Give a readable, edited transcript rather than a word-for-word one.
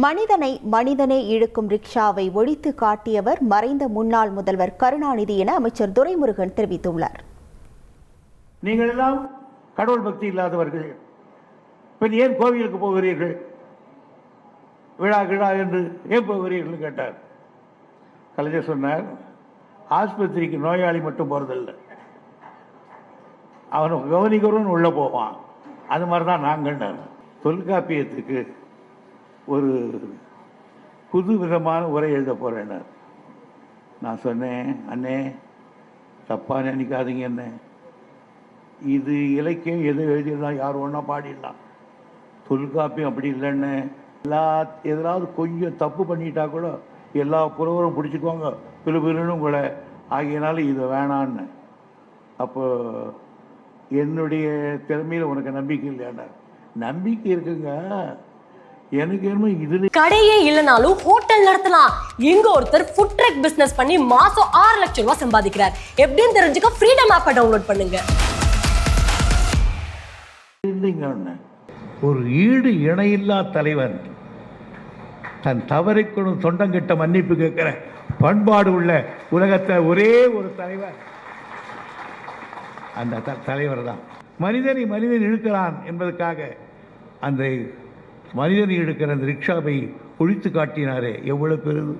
மனிதனை மனிதனே இழுக்கும் ரிக்ஷாவை ஒழித்து காட்டியவர் மறைந்த முன்னாள் முதல்வர் கருணாநிதி என அமைச்சர் துரைமுருகன் தெரிவித்துள்ளார். நீங்கள் எல்லாம் கடவுள் பக்தி இல்லாதவர்கள், ஏன் கோவிலுக்கு போகிறீர்கள், விழா கிழா என்று ஏன் போகிறீர்கள் கேட்டார். கலைஞர் சொன்னார், ஆஸ்பத்திரிக்கு நோயாளி மட்டும் போறதில்லை, அவனுக்கு கவனிக்கிறவன் உள்ள போவான். அது மாதிரிதான் நாங்கள் தொல்காப்பியத்துக்கு ஒரு புது விதமான உரை எழுத போறேன். நான் சொன்னேன், அண்ணே தப்பா நினைக்காதீங்க, என்ன இது இலக்கியம் எது எழுதிடலாம், யார் ஒன்றா பாடிடலாம். தொல்காப்பியம் அப்படி இல்லைன்னு எதாவது கொஞ்சம் தப்பு பண்ணிட்டா கூட எல்லா புலவரும் பிடிச்சிக்குவாங்க, பிலுபிலுன்னு உங்களை. ஆகியனால இது வேணான்னு. அப்போ என்னுடைய திறமையில உனக்கு நம்பிக்கை இல்லையாண்ணா? நம்பிக்கை இருக்குங்க, எனக்கு என்ன இதுல கடையே இல்லனாலும் ஹோட்டல் நடத்தலாம். இங்க ஒருத்தர் ஃபுட் ட்ரக் பிசினஸ் பண்ணி மாசம் 6 லட்சம் ரூபாய் சம்பாதிக்கிறார். எப்படின்னு தெரிஞ்சுக்க ஃப்ரீடம் ஆப்பை டவுன்லோட் பண்ணுங்க. ஒரு ஈடு இணையில்லா தலைவன், தன் தவறை கொண்டு தொண்டங்கிட்ட மன்னிப்பு கேட்கிற பண்பாடு உள்ள உலகத்தை ஒரே ஒரு தலைவர், அந்த தலைவர் தான். மனிதனை மனிதன் இழுக்கிறான் என்பதற்காக அந்த மனிதனை இழுக்கிற அந்த ரிக்ஷாவை ஒழித்து காட்டினாரே, எவ்வளவு பெருது.